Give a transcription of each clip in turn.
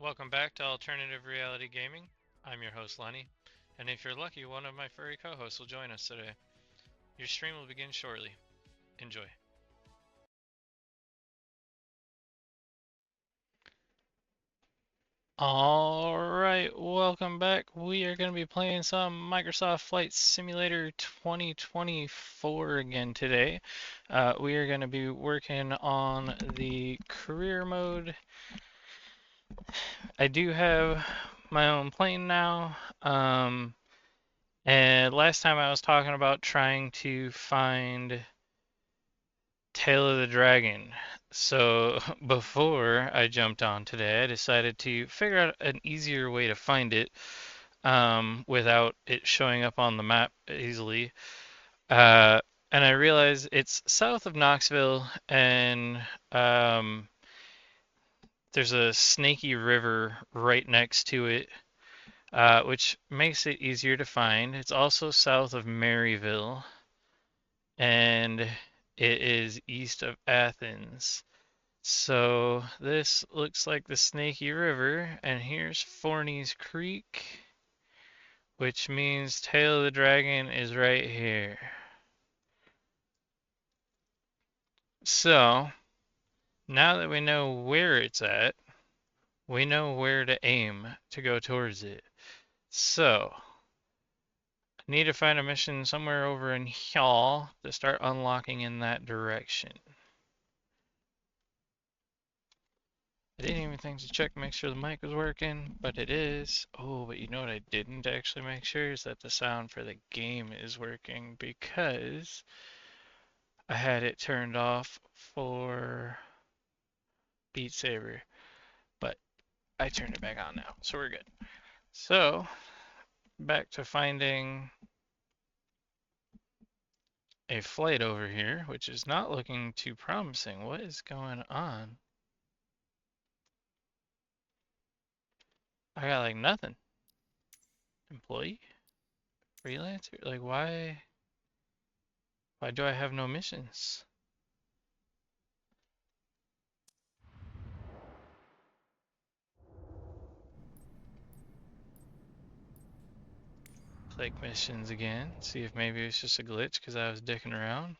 Welcome back to Alternative Reality Gaming. I'm your host, Lenny, and if you're lucky, one of my furry co-hosts will join us today. Your stream will begin shortly. Enjoy. Alright, welcome back. We are going to be playing some Microsoft Flight Simulator 2024 again today. We are going to be working on the career mode. I do have my own plane now. And last time I was talking about trying to find Tail of the Dragon. So before I jumped on today, I decided to figure out an easier way to find it without it showing up on the map easily. Uh, and I realized it's south of Knoxville, and there's a snaky river right next to it, which makes it easier to find. It's also south of Maryville, and it is east of Athens. So this looks like the Snaky River, and here's Forney's Creek, which means Tail of the Dragon is right here. So now that we know where it's at, we know where to aim to go towards it. So I need to find a mission somewhere over in here to start unlocking in that direction. I didn't even think to check, make sure the mic was working, but it is. Oh, but you know what I didn't actually make sure is that the sound for the game is working, because I had it turned off for Beat Saber, but I turned it back on now, so we're good. So, back to finding a flight over here, which is not looking too promising. What is going on? I got like nothing. Employee? Freelancer? Like why do I have no missions? Click missions again, see if maybe it's just a glitch because I was dicking around.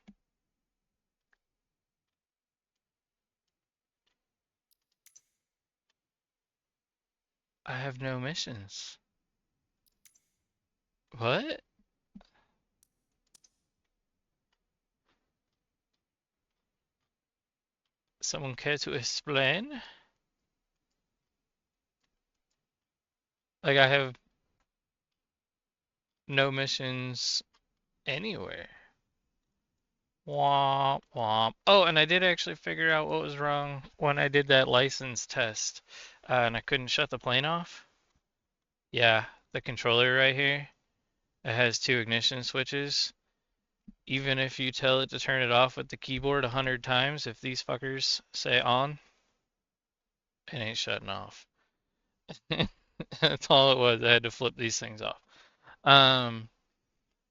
I have no missions. What? Someone care to explain? Like I have no missions anywhere. Womp womp. Oh, and I did actually figure out what was wrong when I did that license test, and I couldn't shut the plane off. Yeah, the controller right here, it has two ignition switches. Even if you tell it to turn it off with the keyboard 100 times, if these fuckers say on, it ain't shutting off. That's all it was. I had to flip these things off. Um,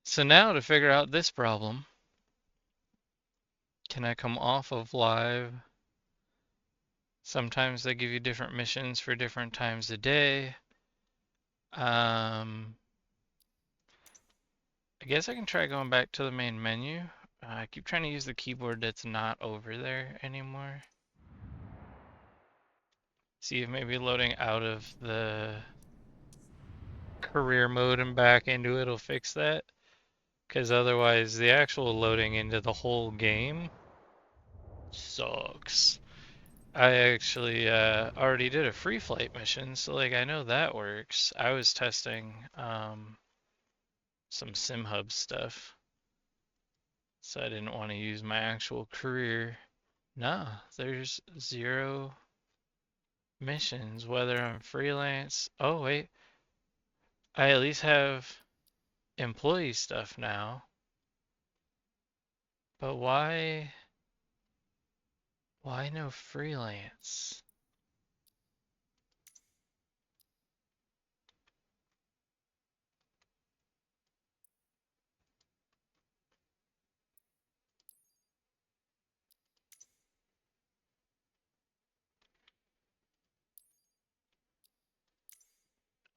so now to figure out this problem, can I come off of live? Sometimes they give you different missions for different times a day. I guess I can try going back to the main menu. I keep trying to use the keyboard that's not over there anymore. See if maybe loading out of the career mode and back into it will fix that. Because otherwise, the actual loading into the whole game sucks. I actually already did a free flight mission, so like I know that works. I was testing some SimHub stuff, so I didn't want to use my actual career. Nah, there's 0 missions, whether I'm freelance. Oh wait, I at least have employee stuff now. But why no freelance?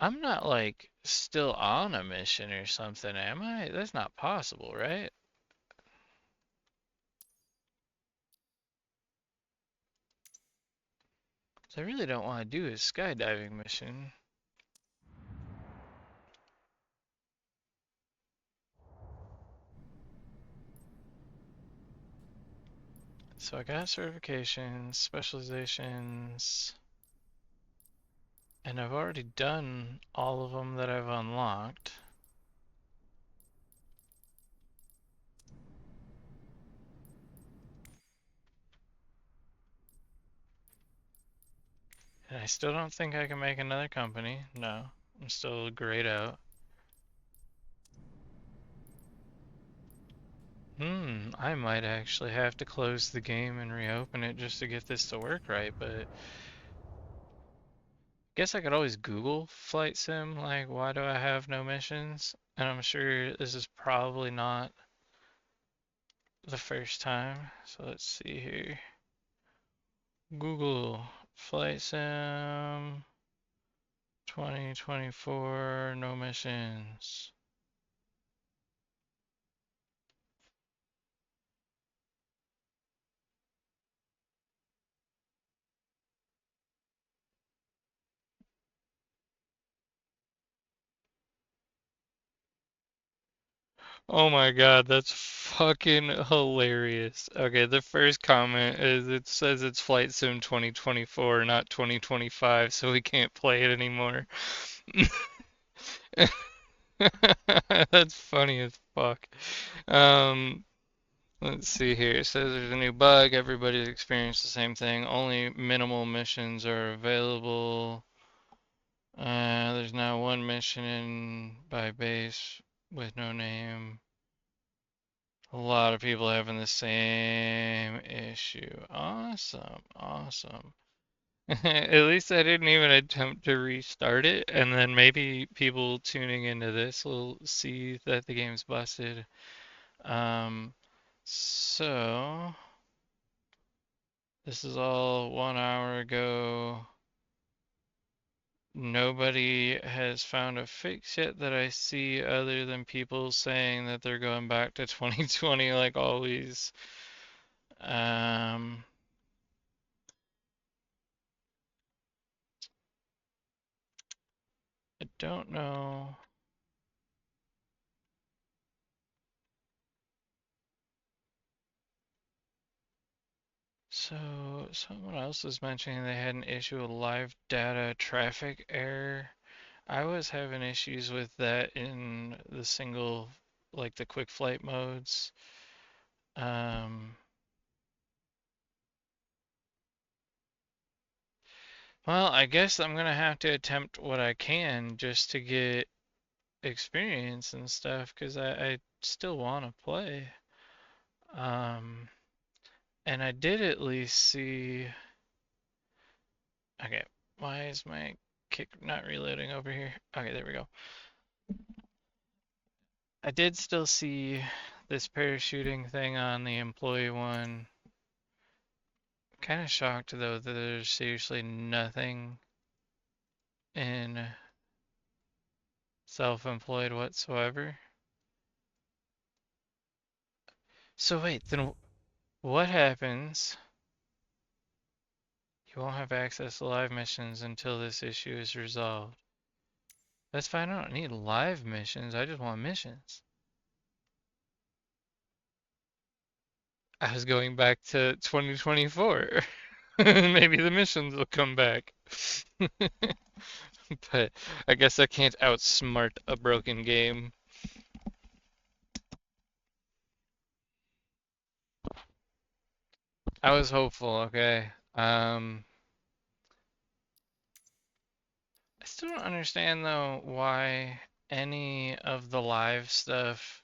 I'm not like still on a mission or something, am I? That's not possible, right? So I really don't want to do a skydiving mission. So I got certifications, specializations, and I've already done all of them that I've unlocked. And I still don't think I can make another company. No, I'm still grayed out. I might actually have to close the game and reopen it just to get this to work right, but guess I could always Google flight sim, like, why do I have no missions? And I'm sure this is probably not the first time. So let's see here. Google flight sim 2024, no missions. Oh my God, that's fucking hilarious. Okay, the first comment is it says it's Flight Sim 2024, not 2025, so we can't play it anymore. That's funny as fuck. Um, let's see here. It says there's a new bug. Everybody's experienced the same thing. Only minimal missions are available. There's now one mission in by base with no name. A lot of people having the same issue. Awesome, awesome. At least I didn't even attempt to restart it, and then maybe people tuning into this will see that the game's busted. Um, so this is all 1 hour ago. Nobody has found a fix yet that I see other than people saying that they're going back to 2020 like always. Um, I don't know. So, someone else was mentioning they had an issue with live data traffic error. I was having issues with that in the single, like the quick flight modes. Um, well, I guess I'm gonna have to attempt what I can just to get experience and stuff, because I still want to play. Um, and I did at least see. Okay, why is my kick not reloading over here? Okay, there we go. I did still see this parachuting thing on the employee one. Kind of shocked though that there's seriously nothing in self-employed whatsoever. So wait, then what happens? You won't have access to live missions until this issue is resolved. That's fine, I don't need live missions, I just want missions. I was going back to 2024. Maybe the missions will come back. But I guess I can't outsmart a broken game. I was hopeful, okay. I still don't understand though why any of the live stuff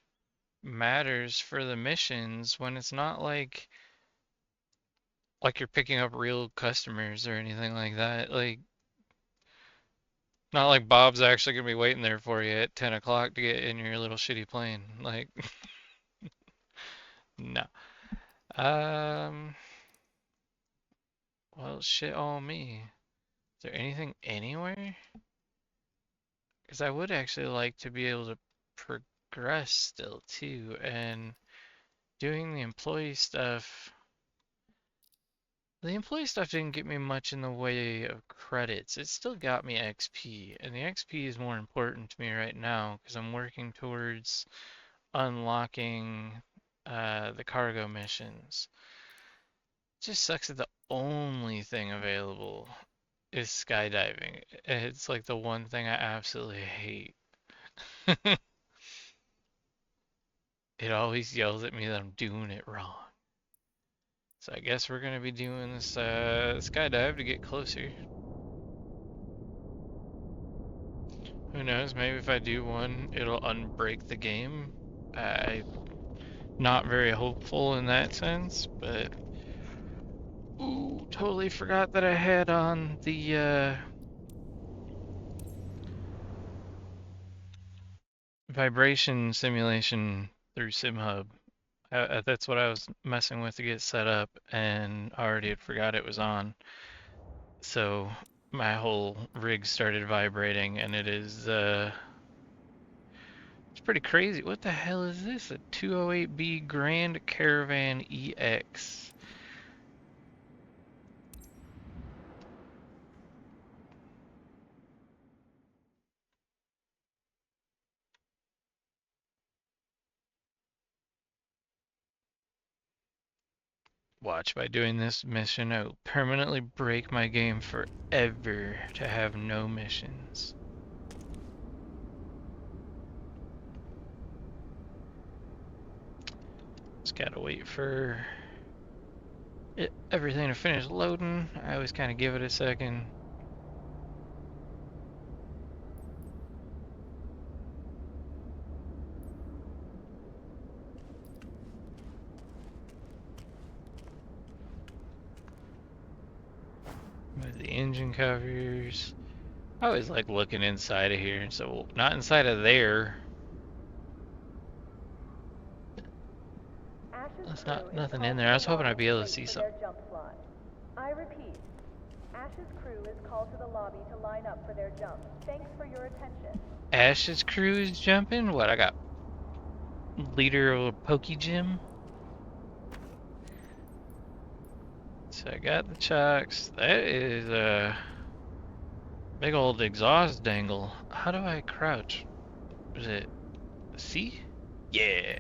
matters for the missions when it's not like you're picking up real customers or anything like that. Like not like Bob's actually gonna be waiting there for you at 10 o'clock to get in your little shitty plane. Like no. Um well shit on me. Is there anything anywhere? Because I would actually like to be able to progress still too, and doing the employee stuff. The employee stuff didn't get me much in the way of credits. It still got me XP, and the XP is more important to me right now because I'm working towards unlocking the cargo missions. It just sucks that the only thing available is skydiving. It's like the one thing I absolutely hate. It always yells at me that I'm doing it wrong. So I guess we're gonna be doing this skydive to get closer. Who knows? Maybe if I do one, it'll unbreak the game. I'm not very hopeful in that sense, but ooh, totally forgot that I had on the vibration simulation through SimHub. That's what I was messing with to get set up, and I already had forgot it was on. So my whole rig started vibrating, and it's pretty crazy. What the hell is this? A 208B Grand Caravan EX. Watch, by doing this mission, I will permanently break my game forever to have no missions. Just gotta wait for everything to finish loading. I always kind of give it a second. With the engine covers. I always like looking inside of here, so not inside of there. There's not nothing in there. I was hoping I'd be able to see something. I repeat, Ash's crew is called to the lobby to line up for their jump. Thanks for your attention. Ash's crew is jumping? What, I got leader of a Poke Gym? So I got the chocks. That is a big old exhaust dangle. How do I crouch? Is it C? Yeah.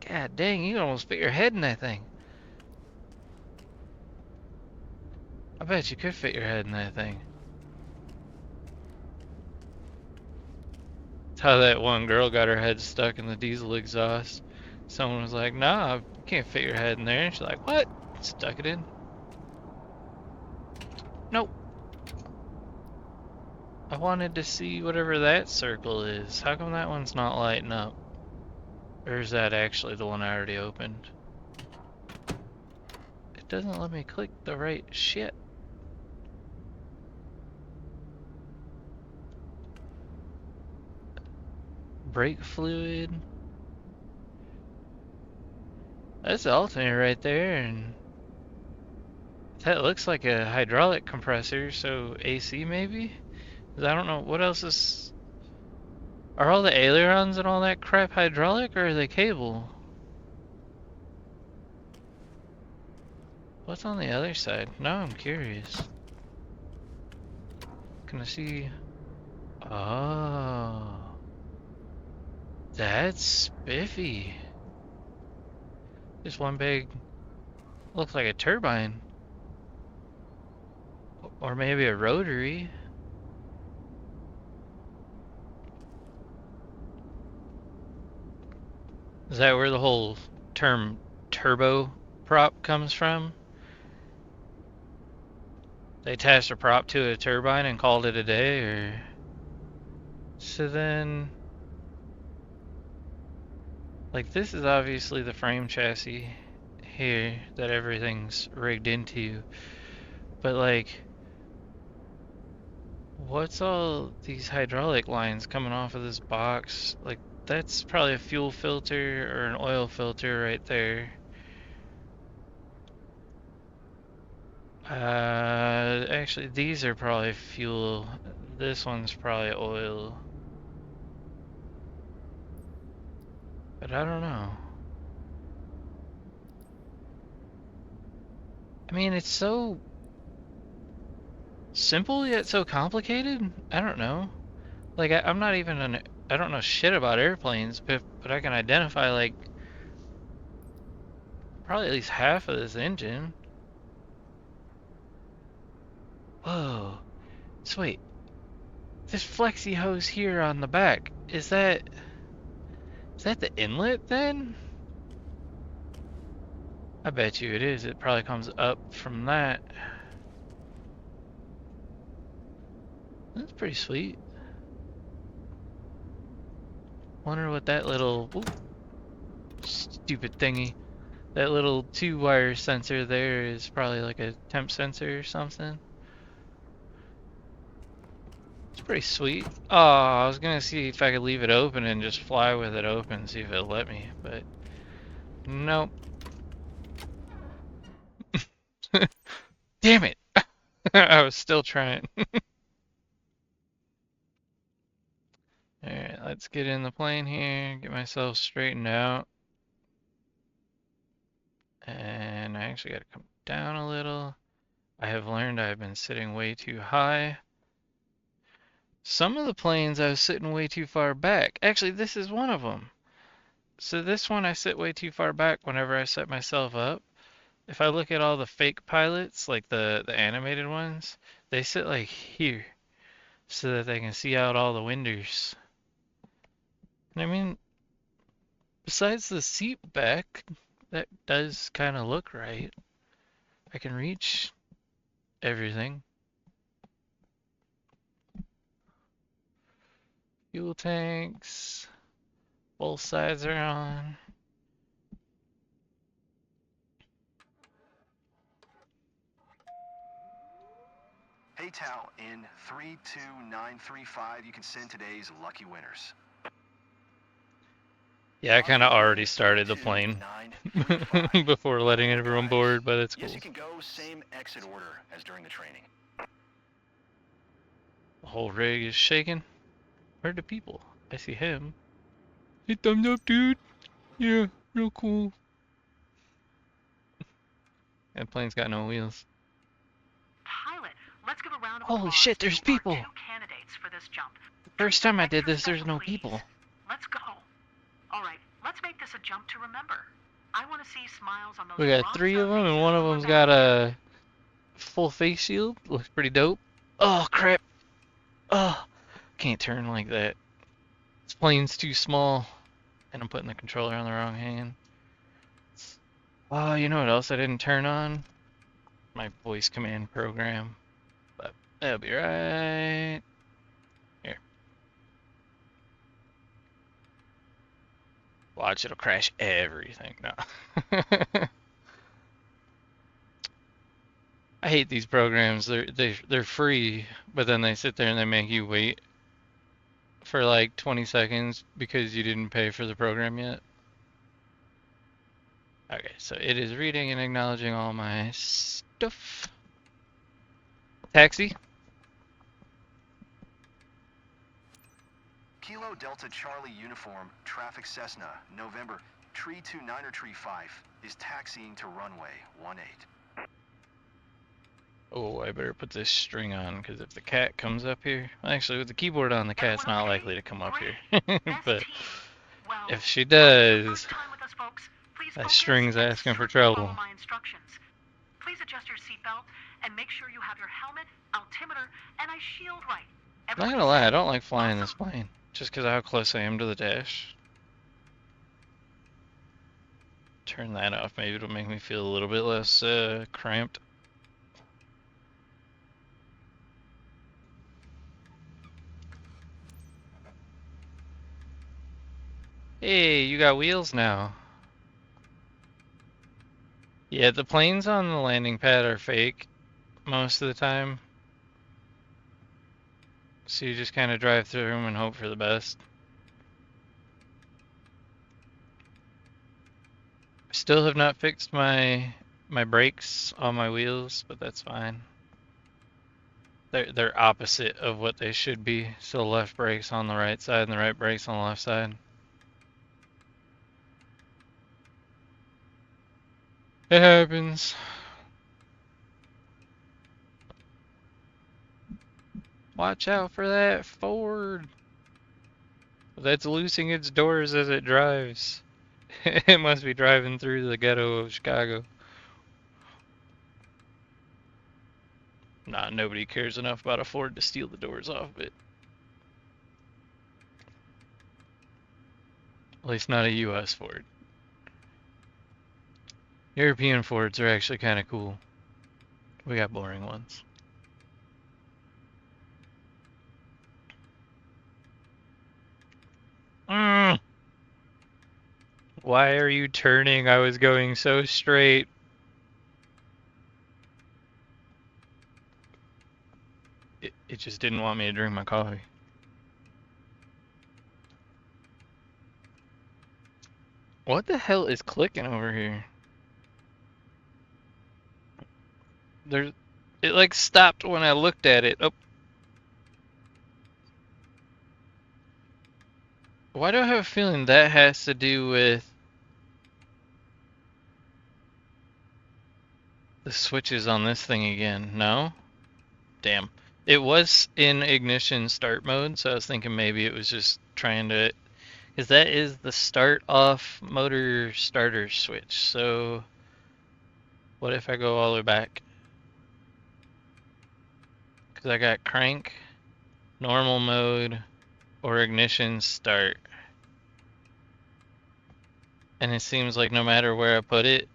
God dang, you can almost fit your head in that thing. I bet you could fit your head in that thing. That's how that one girl got her head stuck in the diesel exhaust. Someone was like, nah, you can't fit your head in there. And she's like, what? Stuck it in. Nope. I wanted to see whatever that circle is. How come that one's not lighting up? Or is that actually the one I already opened? It doesn't let me click the right shit. Brake fluid. That's the alternator right there, and that looks like a hydraulic compressor, so AC maybe? 'Cause I don't know what else is. Are all the ailerons and all that crap hydraulic, or are they cable? What's on the other side? Now I'm curious. Can I see? Oh, that's spiffy. Just one big, looks like a turbine. Or maybe a rotary. Is that where the whole term turbo prop comes from? They attached a prop to a turbine and called it a day, or? So then, like, this is obviously the frame chassis here that everything's rigged into, but like, what's all these hydraulic lines coming off of this box? Like, that's probably a fuel filter or an oil filter right there. Actually, these are probably fuel. This one's probably oil. But I don't know. I mean, it's so simple yet so complicated. I don't know. Like, I'm not even I don't know shit about airplanes, but I can identify like probably at least half of this engine. Whoa. So wait, this flexi hose here on the back, is that the inlet then? I bet you it is. It probably comes up from that. That's pretty sweet. Wonder what that little ooh, stupid thingy, that little 2-wire sensor there is probably like a temp sensor or something. It's pretty sweet. Oh, I was gonna see if I could leave it open and just fly with it open, see if it'll let me, but nope. Damn it! I was still trying. Alright, let's get in the plane here, get myself straightened out. And I actually gotta come down a little. I have learned I've been sitting way too high. Some of the planes I was sitting way too far back. Actually, this is one of them. So this one I sit way too far back whenever I set myself up. If I look at all the fake pilots, like the animated ones, they sit like here so that they can see out all the windows. And I mean, besides the seat back, that does kind of look right. I can reach everything. Fuel tanks, both sides are on. Hey Tau, in 32935, you can send today's lucky winners. Yeah, I kind of already started the plane before letting everyone board, but it's cool. Yes, you can go same exit order as during the training. The whole rig is shaking. Where are the people? I see him. Hey, thumbs up, dude. Yeah, real cool. That plane's got no wheels. Pilot, let's give a round of Holy applause shit, there's to our people. 2 candidates for this jump. The first time I did Extra this, there's special, no please. people. Let's go. All right, let's make this a jump to remember. I want to see smiles on those We got 3 of them, and one of them's got a full face shield. Looks pretty dope. Oh, crap. Oh, can't turn like that. This plane's too small, and I'm putting the controller on the wrong hand. Oh, you know what else I didn't turn on? My voice command program. But that'll be right here. Watch, it'll crash everything. No. I hate these programs. They're free, but then they sit there and they make you wait for like 20 seconds because you didn't pay for the program yet. Okay, so it is reading and acknowledging all my stuff. Taxi. Kilo Delta Charlie Uniform, Traffic Cessna, November, Tree 29 or Tree 5, is taxiing to runway 18. Oh, I better put this string on because if the cat comes up here, actually with the keyboard on, the cat's not likely to come up here. But if she does, that string's asking for trouble. Follow my instructions. Please adjust your seatbelt and make sure you have your helmet, altimeter, and eye shield right. I'm not gonna lie, I don't like flying this plane just because of how close I am to the dash. Turn that off, maybe it'll make me feel a little bit less cramped. Hey, you got wheels now. Yeah, the planes on the landing pad are fake most of the time. So you just kind of drive through them and hope for the best. Still have not fixed my my brakes on my wheels, but that's fine. They're opposite of what they should be. So the left brake's on the right side and the right brake's on the left side. It happens. Watch out for that Ford. That's loosing its doors as it drives. It must be driving through the ghetto of Chicago. Nah, nobody cares enough about a Ford to steal the doors off of it. At least not a US Ford. European Fords are actually kind of cool. We got boring ones. Why are you turning? I was going so straight. It just didn't want me to drink my coffee. What the hell is clicking over here? It like stopped when I looked at it. Oh. Why do I have a feeling that has to do with the switches on this thing again? No? Damn. It was in ignition start mode, so I was thinking maybe it was just trying to... Because that is the start off motor starter switch. So what if I go all the way back? Because I got crank, normal mode, or ignition start. And it seems like no matter where I put it,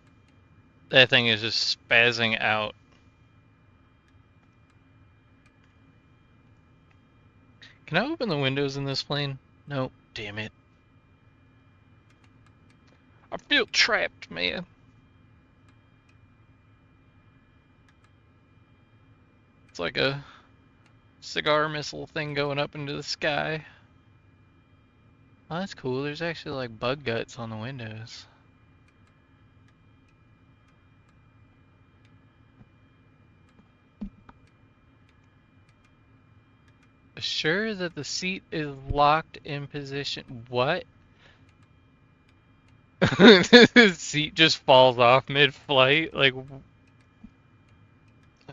that thing is just spazzing out. Can I open the windows in this plane? Nope. Damn it. I feel trapped, man. It's like a cigar missile thing going up into the sky. Oh, that's cool. There's actually like bug guts on the windows. Assure that the seat is locked in position. What? The seat just falls off mid-flight. Like,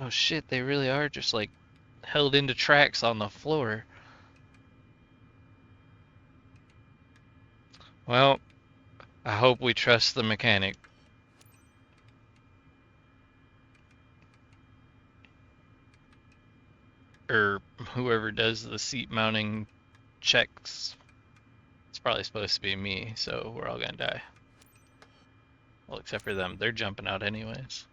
oh shit, they really are just like held into tracks on the floor. Well, I hope we trust the mechanic. Or whoever does the seat mounting checks. It's probably supposed to be me, so we're all gonna die. Well, except for them. They're jumping out anyways.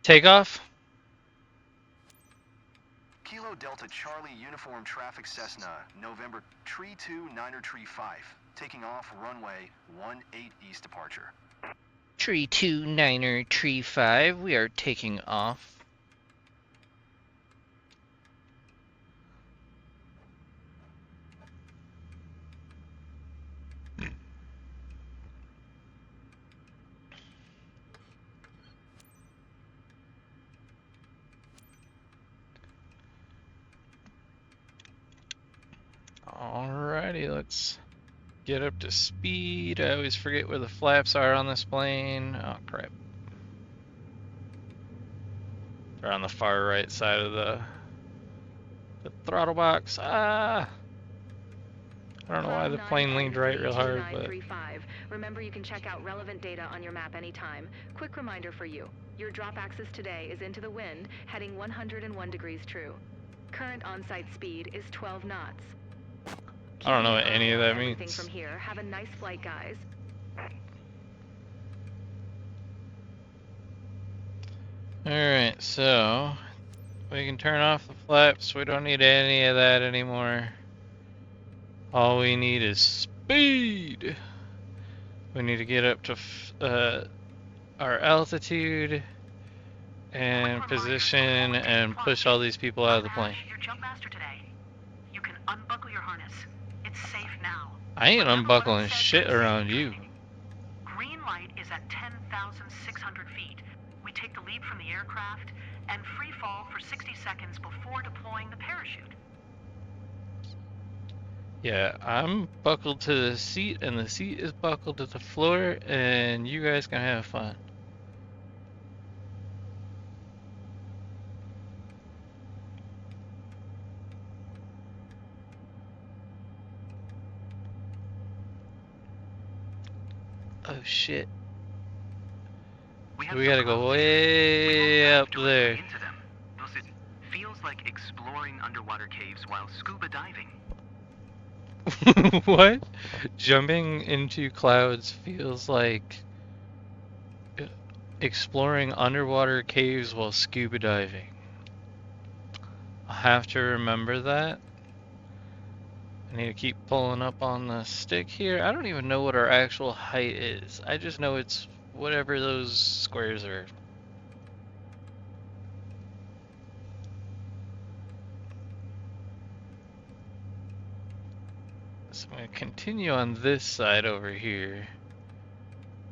Takeoff? Kilo Delta Charlie Uniform Traffic Cessna, November Tree 2 Niner Tree 5. Taking off runway 18 East departure. Tree 2 Niner Tree 5, we are taking off. Alrighty, let's get up to speed. I always forget where the flaps are on this plane. Oh crap. They're on the far right side of the throttle box. Ah! I don't know why the plane leaned right real hard, but... Remember, you can check out relevant data on your map anytime. Quick reminder for you. Your drop axis today is into the wind, heading 101 degrees true. Current on-site speed is 12 knots. I don't know what any of that means. From here. Have a nice flight, guys. Alright, so we can turn off the flaps. We don't need any of that anymore. All we need is speed. We need to get up to our altitude and position and push all these people out of the plane. Your jump master today. You can unbuckle your harness. It's safe now. I ain't Remember what I unbuckling said shit during around safety you. training? Green light is at 10,600 feet. We take the leap from the aircraft and free fall for 60 seconds before deploying the parachute. Yeah, I'm buckled to the seat, and the seat is buckled to the floor, and you guys can have fun. Oh shit. So we gotta go way up there. Into them. It feels like exploring underwater caves while scuba diving. What? Jumping into clouds feels like exploring underwater caves while scuba diving. I'll have to remember that. I need to keep pulling up on the stick here. I don't even know what our actual height is. I just know it's whatever those squares are. So I'm going to continue on this side over here.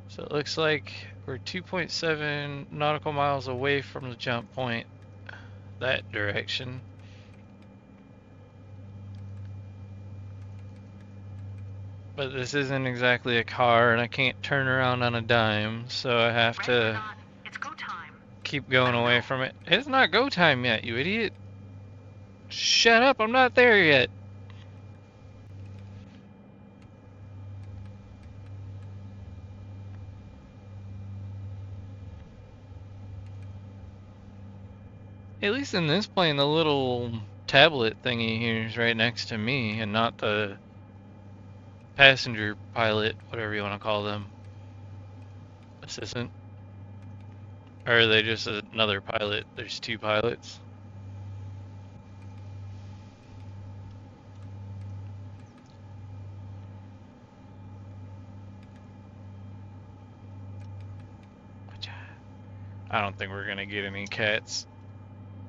So it looks like we're 2.7 nautical miles away from the jump point, that direction. But this isn't exactly a car, and I can't turn around on a dime, so I have Ready or to not, it's go time. keep going away from it. It's not go time yet, you idiot. Shut up, I'm not there yet. At least in this plane, the little tablet thingy here is right next to me, and not the passenger pilot, whatever you want to call them. Assistant. Or are they just another pilot? There's two pilots. I don't think we're gonna get any cats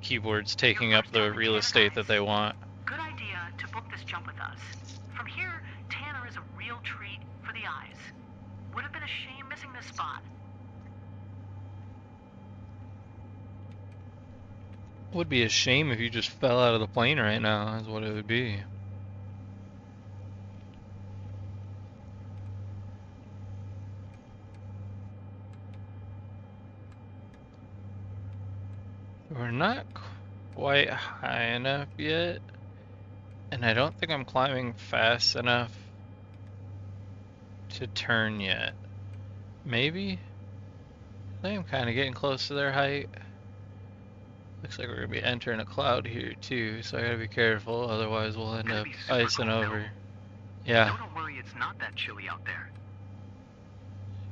keyboards taking up the real estate that they want. Good idea to book this jump with us. From here, Tanner is a real treat for the eyes. Would have been a shame missing this spot. Would be a shame if you just fell out of the plane right now, is what it would be. We're not quite high enough yet, and I don't think I'm climbing fast enough to turn yet. Maybe? I think I'm kind of getting close to their height. Looks like we're going to be entering a cloud here too, so I gotta be careful, otherwise we'll end up icing over. Yeah. No, don't worry, it's not that chilly out there.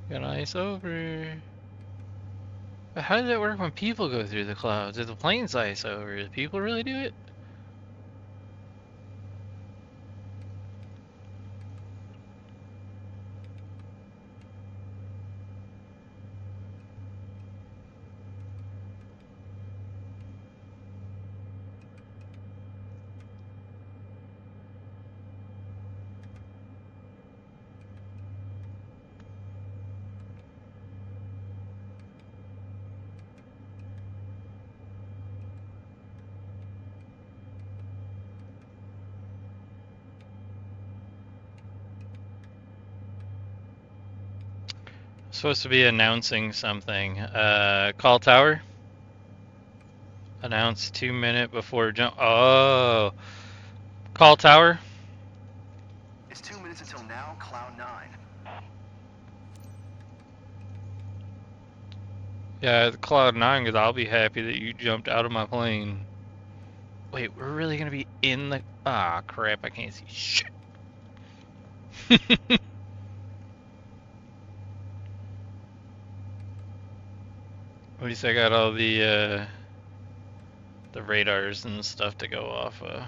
Gonna ice over. But how does it work when people go through the clouds? If the planes ice over, do people really do it? Supposed to be announcing something. Call tower. Announce 2 minutes before jump. Oh. Call tower. It's 2 minutes until now, cloud 9. Yeah, cloud 9, because I'll be happy that you jumped out of my plane. Wait, we're really gonna be in the... Ah, crap, I can't see shit. At least I got all the radars and stuff to go off of.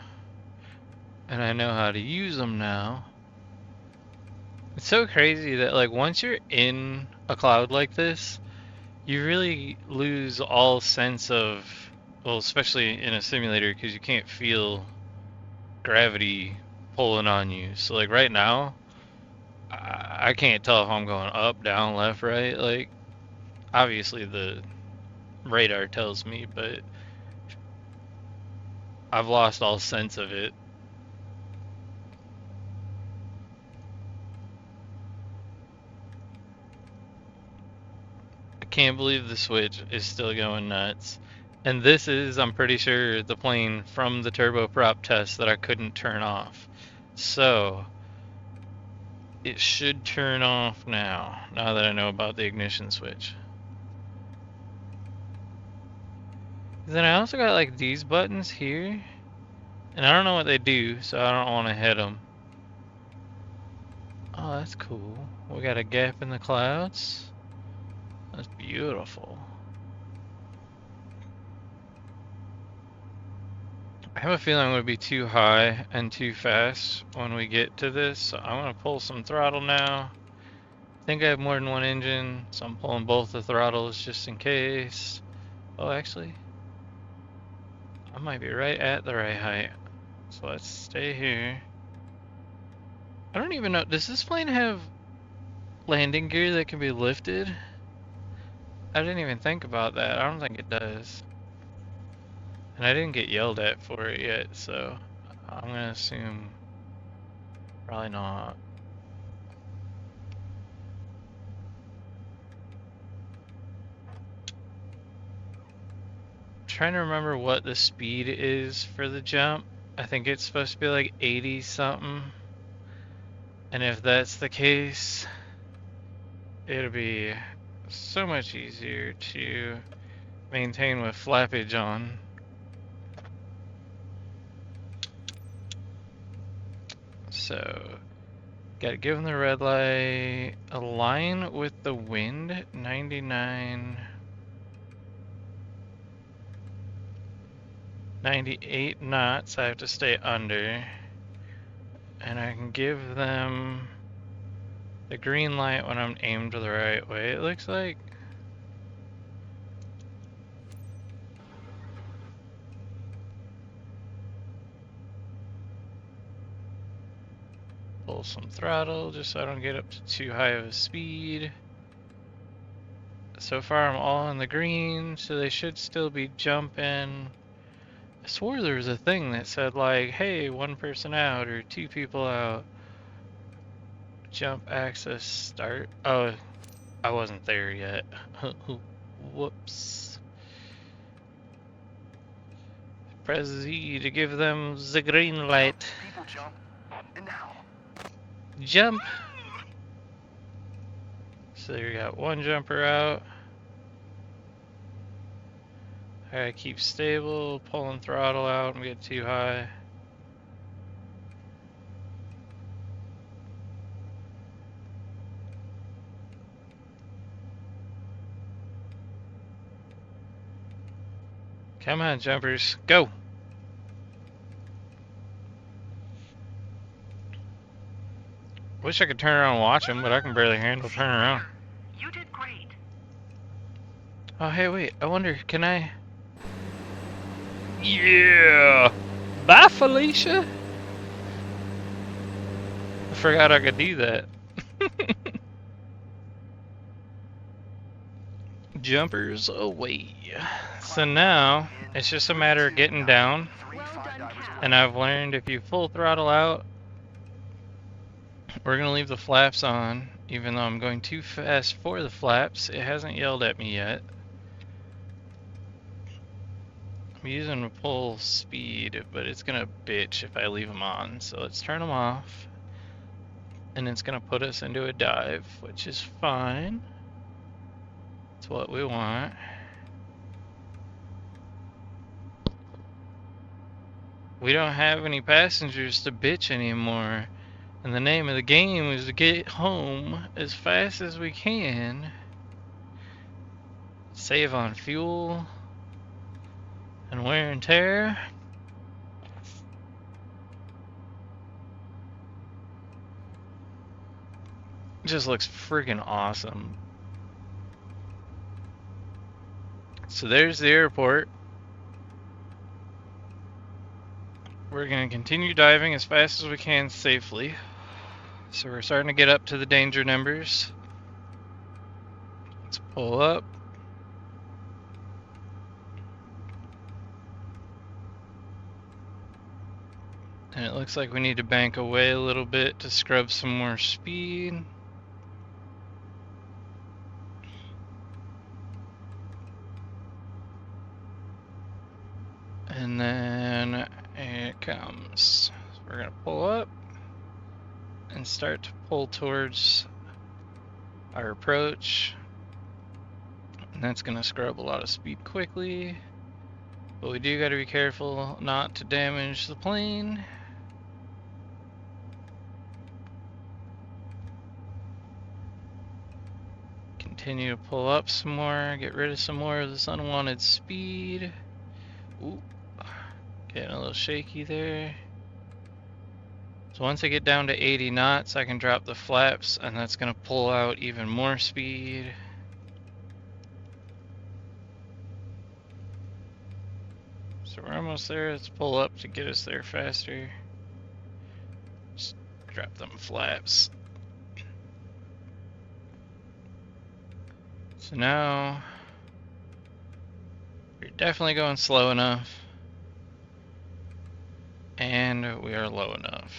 And I know how to use them now. It's so crazy that, like, once you're in a cloud like this, you really lose all sense of, well, especially in a simulator, because you can't feel gravity pulling on you. So, like, right now, I can't tell if I'm going up, down, left, right. Like, obviously the radar tells me, but I've lost all sense of it. I can't believe the switch is still going nuts. And this is, I'm pretty sure, the plane from the turboprop test that I couldn't turn off. So, it should turn off now that I know about the ignition switch. Then I also got like these buttons here, and I don't know what they do, so I don't want to hit them. Oh, that's cool. We got a gap in the clouds. That's beautiful. I have a feeling I'm going to be too high and too fast when we get to this, so I'm going to pull some throttle now. I think I have more than one engine, so I'm pulling both the throttles just in case. Oh, actually, I might be right at the right height. So let's stay here. I don't even know, does this plane have landing gear that can be lifted? I didn't even think about that. I don't think it does. And I didn't get yelled at for it yet, so I'm gonna assume probably not. I'm trying to remember what the speed is for the jump. I think it's supposed to be like 80 something. And if that's the case, it'll be so much easier to maintain with flappage on. So, gotta give them the red light. Align with the wind, 99, 98 knots. I have to stay under. And I can give them the green light when I'm aimed the right way, it looks like. Pull some throttle just so I don't get up to too high of a speed. So far I'm all in the green, so they should still be jumping. I swore there was a thing that said like, hey, one person out or two people out. Jump access start. Oh, I wasn't there yet. Whoops. Press Z to give them the green light. People jump. And now. Jump. So you got one jumper out. Alright, keep stable, pulling throttle out and get too high. Come on, jumpers, go! Wish I could turn around and watch them, but I can barely handle turning around. You did great. Oh, hey, wait, I wonder, can I... Yeah! Bye, Felicia! I forgot I could do that. Jumpers away. So now, it's just a matter of getting down. And I've learned if you full throttle out, we're gonna leave the flaps on, even though I'm going too fast for the flaps. It hasn't yelled at me yet. I'm using full speed, but it's gonna bitch if I leave them on. So let's turn them off. And it's gonna put us into a dive, which is fine. It's what we want. We don't have any passengers to bitch anymore. And the name of the game is to get home as fast as we can. Save on fuel and wear and tear. It just looks freaking awesome. So there's the airport. We're gonna continue diving as fast as we can safely. So we're starting to get up to the danger numbers. Let's pull up. And it looks like we need to bank away a little bit to scrub some more speed. And then it comes. So we're gonna pull up and start to pull towards our approach. And that's gonna scrub a lot of speed quickly. But we do gotta be careful not to damage the plane. Continue to pull up some more, get rid of some more of this unwanted speed. Ooh, getting a little shaky there. So once I get down to 80 knots, I can drop the flaps, and that's gonna pull out even more speed. So we're almost there. Let's pull up to get us there faster. Just drop them flaps. So now we're definitely going slow enough, and we are low enough.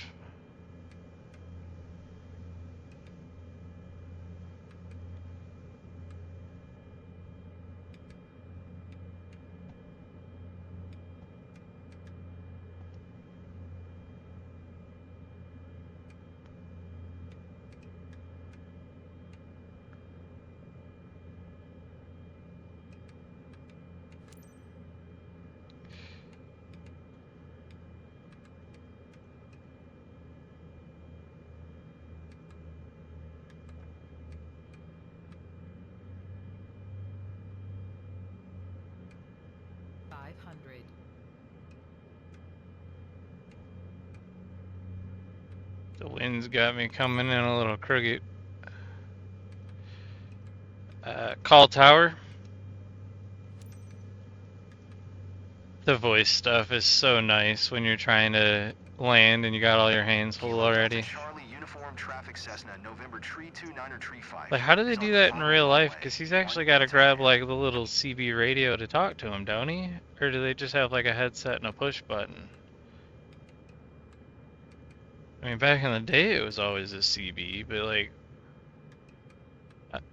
The wind's got me coming in a little crooked. Call tower. The voice stuff is so nice when you're trying to land and you got all your hands full already. Charlie Uniform Traffic Cessna, November tree 2 9 tree 5. Like, how do they do that in real life? Because he's actually got to grab like the little CB radio to talk to him, don't he? Or do they just have like a headset and a push button? I mean, back in the day it was always a CB, but like,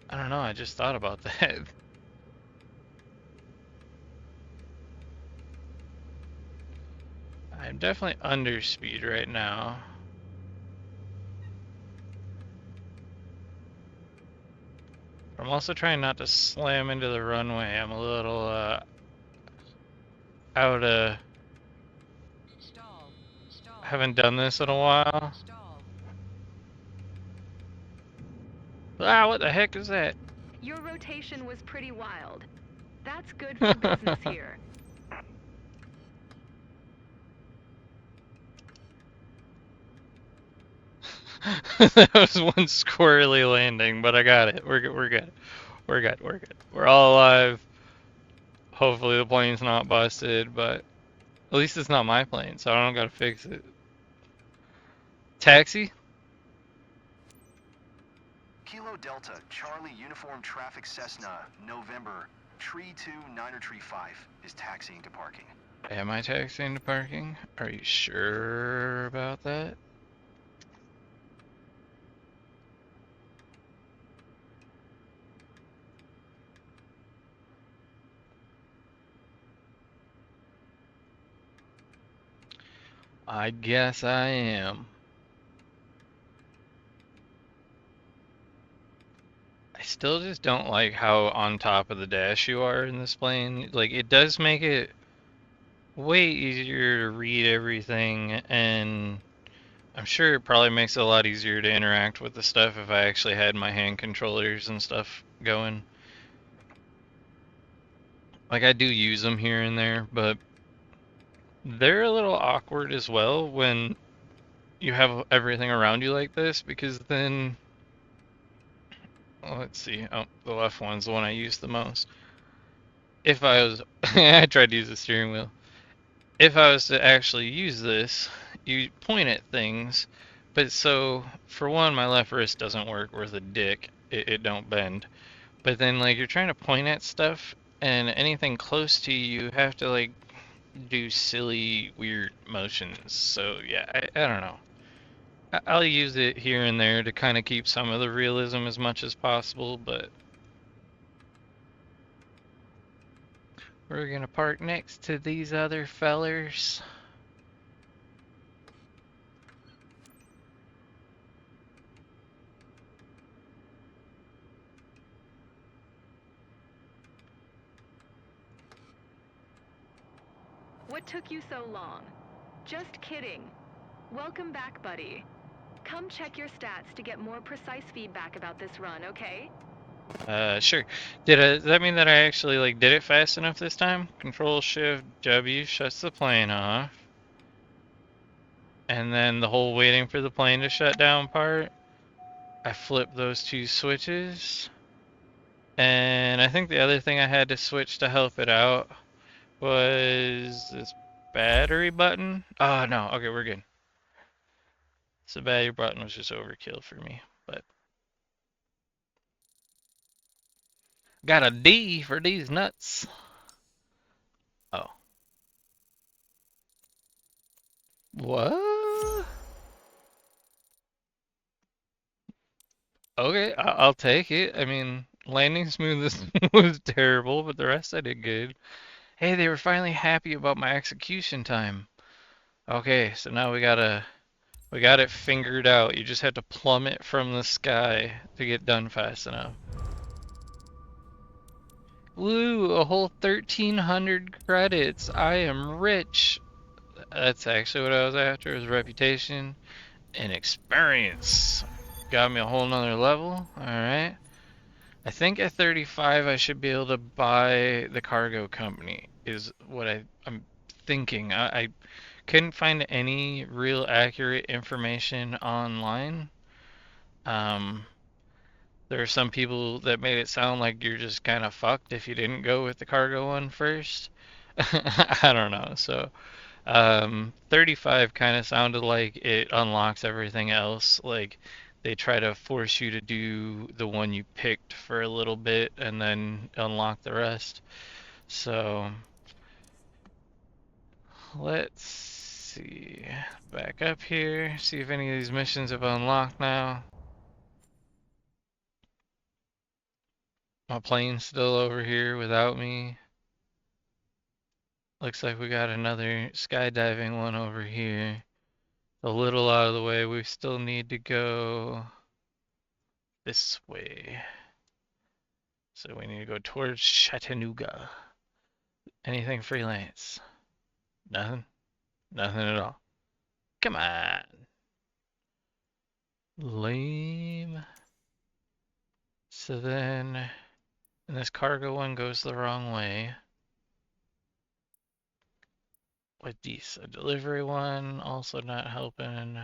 I don't know, I just thought about that. I'm definitely under speed right now. I'm also trying not to slam into the runway. I'm a little out of... Haven't done this in a while. Ah, what the heck is that? Your rotation was pretty wild. That's good for business here. That was one squirrely landing, but I got it. We're good. We're good. We're good. We're good. We're all alive. Hopefully the plane's not busted, but at least it's not my plane, so I don't gotta fix it. Taxi? Kilo Delta, Charlie Uniform Traffic Cessna, November, tree 2 9 tree 5 is taxiing to parking. Am I taxiing to parking? Are you sure about that? I guess I am. I still just don't like how on top of the dash you are in this plane. Like, it does make it way easier to read everything, and I'm sure it probably makes it a lot easier to interact with the stuff if I actually had my hand controllers and stuff going. Like, I do use them here and there, but they're a little awkward as well when you have everything around you like this, because then, well, let's see, oh, the left one's the one I use the most. If I was, I tried to use the steering wheel. If I was to actually use this, you point at things, but so for one, my left wrist doesn't work worth a dick. It don't bend. But then like you're trying to point at stuff, and anything close to you, you have to like do silly, weird motions. So yeah, I don't know. I'll use it here and there to kind of keep some of the realism as much as possible, but we're gonna park next to these other fellers. What took you so long? Just kidding. Welcome back, buddy. Come check your stats to get more precise feedback about this run, okay? Sure. Does that mean that I actually like did it fast enough this time? Control Shift W shuts the plane off. And then the whole waiting for the plane to shut down part, I flip those two switches. And I think the other thing I had to switch to help it out was this battery button. Oh no, okay, we're good. So the battery button was just overkill for me, but got a D for these nuts. Oh. What? Okay, I'll take it. I mean, landing smoothness was terrible, but the rest I did good. Hey, they were finally happy about my execution time. Okay, so now we got it fingered out. You just have to plummet from the sky to get done fast enough. Woo, a whole 1,300 credits. I am rich. That's actually what I was after, was reputation and experience. Got me a whole nother level. Alright. I think at 35 I should be able to buy the cargo company, is what I'm thinking. I couldn't find any real accurate information online. Um, there are some people that made it sound like you're just kind of fucked if you didn't go with the cargo one first. I don't know. So, 35 kind of sounded like it unlocks everything else. Like they try to force you to do the one you picked for a little bit and then unlock the rest. So, let's see. Back up here, see if any of these missions have unlocked now. My plane's still over here without me. Looks like we got another skydiving one over here. A little out of the way. We still need to go this way. So we need to go towards Chattanooga. Anything freelance? Nothing? Nothing at all. Come on. Lame. So then, and this cargo one goes the wrong way. With these, a delivery one also not helping.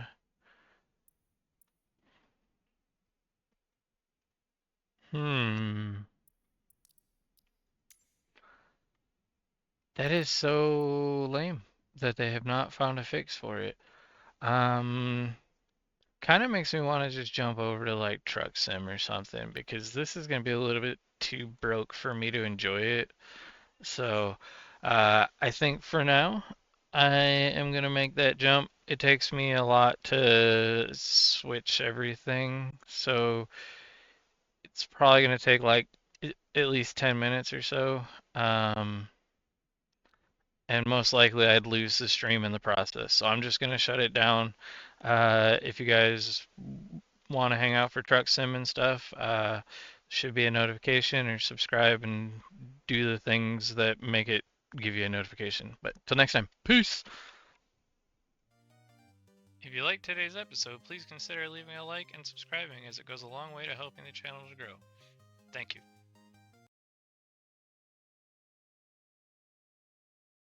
That is so lame that they have not found a fix for it. Um, Kind of makes me want to just jump over to like Truck Sim or something because this is going to be a little bit too broke for me to enjoy it. So, I think for now, I am going to make that jump. It takes me a lot to switch everything, so it's probably going to take like at least 10 minutes or so. Um, and most likely I'd lose the stream in the process. So I'm just gonna shut it down. If you guys want to hang out for Truck Sim and stuff, should be a notification or subscribe and do the things that make it give you a notification. But till next time, peace. If you liked today's episode, please consider leaving a like and subscribing as it goes a long way to helping the channel to grow. Thank you.